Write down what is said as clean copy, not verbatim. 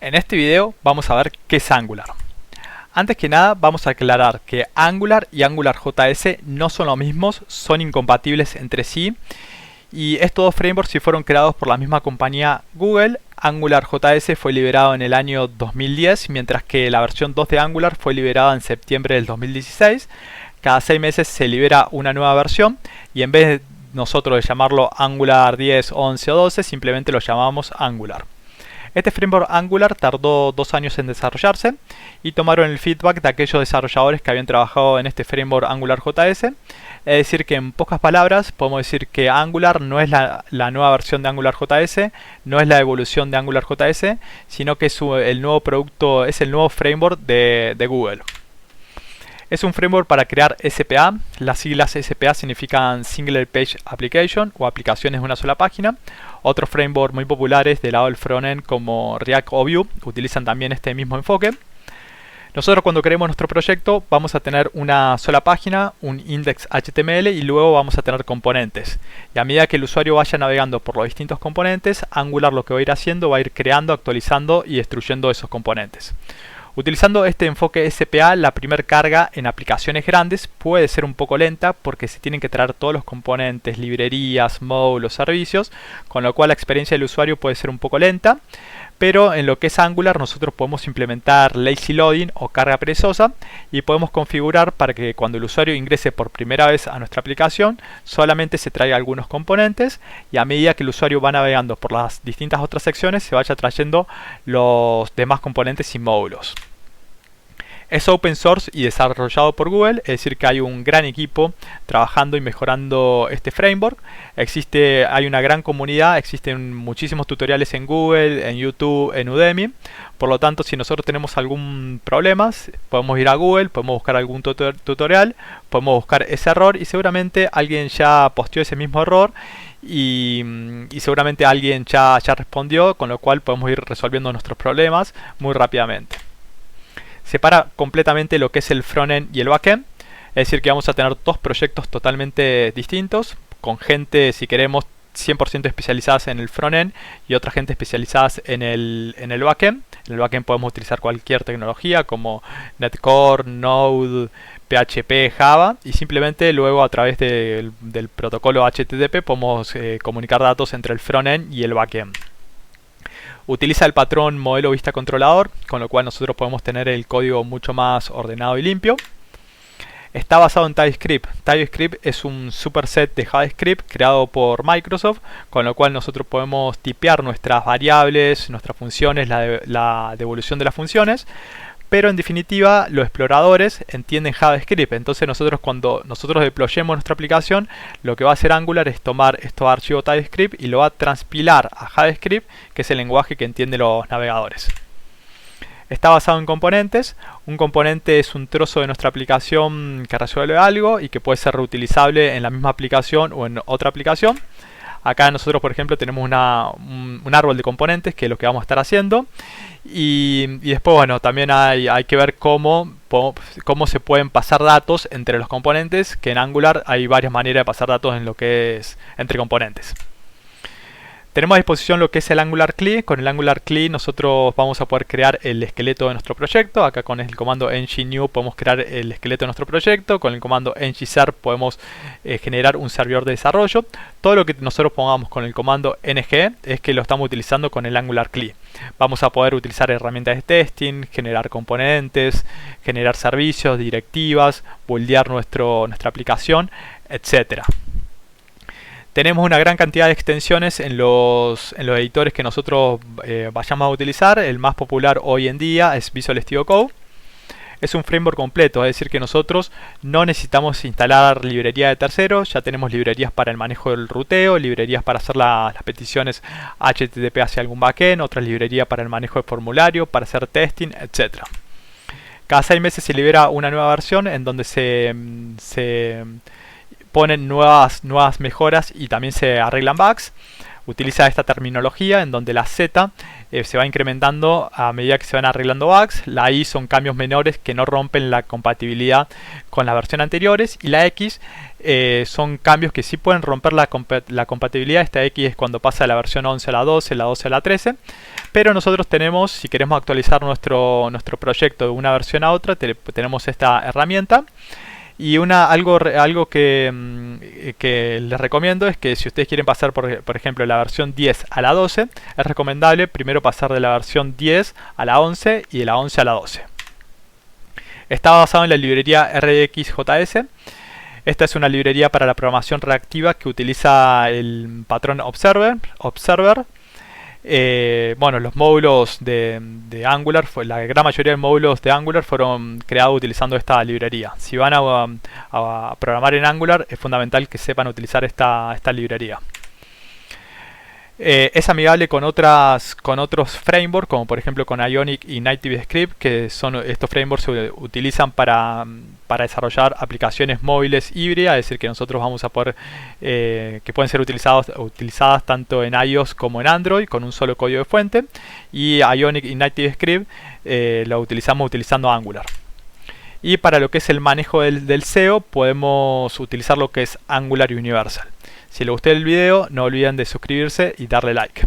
En este video vamos a ver qué es Angular. Antes que nada vamos a aclarar que Angular y AngularJS no son los mismos, son incompatibles entre sí. Y estos dos frameworks sí fueron creados por la misma compañía Google. AngularJS fue liberado en el año 2010, mientras que la versión 2 de Angular fue liberada en septiembre del 2016. Cada 6 meses se libera una nueva versión y en vez de nosotros de llamarlo Angular 10, 11 o 12, simplemente lo llamamos Angular. Este framework Angular tardó 2 años en desarrollarse y tomaron el feedback de aquellos desarrolladores que habían trabajado en este framework AngularJS. Es decir que en pocas palabras podemos decir que Angular no es la nueva versión de AngularJS, no es la evolución de AngularJS, sino que es el nuevo producto, es el nuevo framework de Google. Es un framework para crear SPA. Las siglas SPA significan Single Page Application o aplicaciones de una sola página. Otros frameworks muy populares del lado del frontend como React o Vue utilizan también este mismo enfoque. Nosotros cuando creemos nuestro proyecto vamos a tener una sola página, un index HTML y luego vamos a tener componentes. Y a medida que el usuario vaya navegando por los distintos componentes, Angular lo que va a ir haciendo va a ir creando, actualizando y destruyendo esos componentes. Utilizando este enfoque SPA, la primera carga en aplicaciones grandes puede ser un poco lenta porque se tienen que traer todos los componentes, librerías, módulos, servicios, con lo cual la experiencia del usuario puede ser un poco lenta. Pero en lo que es Angular nosotros podemos implementar lazy loading o carga perezosa y podemos configurar para que cuando el usuario ingrese por primera vez a nuestra aplicación solamente se traiga algunos componentes y a medida que el usuario va navegando por las distintas otras secciones se vaya trayendo los demás componentes y módulos. Es open source y desarrollado por Google, es decir que hay un gran equipo trabajando y mejorando este framework. Hay una gran comunidad, existen muchísimos tutoriales en Google, en YouTube, en Udemy. Por lo tanto, si nosotros tenemos algún problema, podemos ir a Google, podemos buscar algún tutorial, podemos buscar ese error y seguramente alguien ya posteó ese mismo error y seguramente alguien ya respondió, con lo cual podemos ir resolviendo nuestros problemas muy rápidamente. Separa completamente lo que es el frontend y el backend, es decir que vamos a tener dos proyectos totalmente distintos, con gente, si queremos, 100% especializadas en el frontend y otra gente especializadas en el backend. En el backend podemos utilizar cualquier tecnología como Netcore, Node, PHP, Java y simplemente luego a través del protocolo HTTP podemos comunicar datos entre el frontend y el backend. Utiliza el patrón modelo vista controlador, con lo cual nosotros podemos tener el código mucho más ordenado y limpio. Está basado en TypeScript. TypeScript es un superset de JavaScript creado por Microsoft, con lo cual nosotros podemos tipear nuestras variables, nuestras funciones, la devolución de las funciones. Pero en definitiva los exploradores entienden JavaScript, entonces cuando nosotros deployemos nuestra aplicación, lo que va a hacer Angular es tomar estos archivos TypeScript y lo va a transpilar a JavaScript, que es el lenguaje que entienden los navegadores. Está basado en componentes. Un componente es un trozo de nuestra aplicación que resuelve algo y que puede ser reutilizable en la misma aplicación o en otra aplicación. Acá nosotros, por ejemplo, tenemos un árbol de componentes, que es lo que vamos a estar haciendo. Y después, bueno, también hay que ver cómo se pueden pasar datos entre los componentes, que en Angular hay varias maneras de pasar datos en lo que es entre componentes. Tenemos a disposición lo que es el Angular CLI. Con el Angular CLI nosotros vamos a poder crear el esqueleto de nuestro proyecto. Acá con el comando ng-new podemos crear el esqueleto de nuestro proyecto. Con el comando ng-serve podemos generar un servidor de desarrollo. Todo lo que nosotros pongamos con el comando ng es que lo estamos utilizando con el Angular CLI. Vamos a poder utilizar herramientas de testing, generar componentes, generar servicios, directivas, buildear nuestra aplicación, etcétera. Tenemos una gran cantidad de extensiones en los editores que nosotros vayamos a utilizar. El más popular hoy en día es Visual Studio Code. Es un framework completo, es decir que nosotros no necesitamos instalar librería de terceros. Ya tenemos librerías para el manejo del ruteo, librerías para hacer las peticiones HTTP hacia algún backend, otras librerías para el manejo de formulario, para hacer testing, etc. Cada 6 meses se libera una nueva versión en donde se ponen nuevas mejoras y también se arreglan bugs. utiliza esta terminología en donde la Z se va incrementando a medida que se van arreglando bugs, la I son cambios menores que no rompen la compatibilidad con las versiones anteriores, y la X son cambios que sí pueden romper la compatibilidad. Esta X es cuando pasa de la versión 11 a la 12, la 12 a la 13, pero nosotros tenemos, si queremos actualizar nuestro proyecto de una versión a otra, tenemos esta herramienta. Y algo que les recomiendo es que si ustedes quieren pasar por ejemplo de la versión 10 a la 12, es recomendable primero pasar de la versión 10 a la 11 y de la 11 a la 12. Está basado en la librería RxJS. Esta es una librería para la programación reactiva que utiliza el patrón Observer. Bueno, los módulos de Angular, la gran mayoría de módulos de Angular fueron creados utilizando esta librería. Si van a programar en Angular, es fundamental que sepan utilizar esta librería. Es amigable con otros frameworks, como por ejemplo con Ionic y NativeScript, que estos frameworks se utilizan para desarrollar aplicaciones móviles híbridas, es decir, que nosotros vamos a poder, que pueden ser utilizadas tanto en iOS como en Android, con un solo código de fuente. Y Ionic y NativeScript lo utilizamos utilizando Angular. Y para lo que es el manejo del SEO, podemos utilizar lo que es Angular Universal. Si les gustó el video, no olviden de suscribirse y darle like.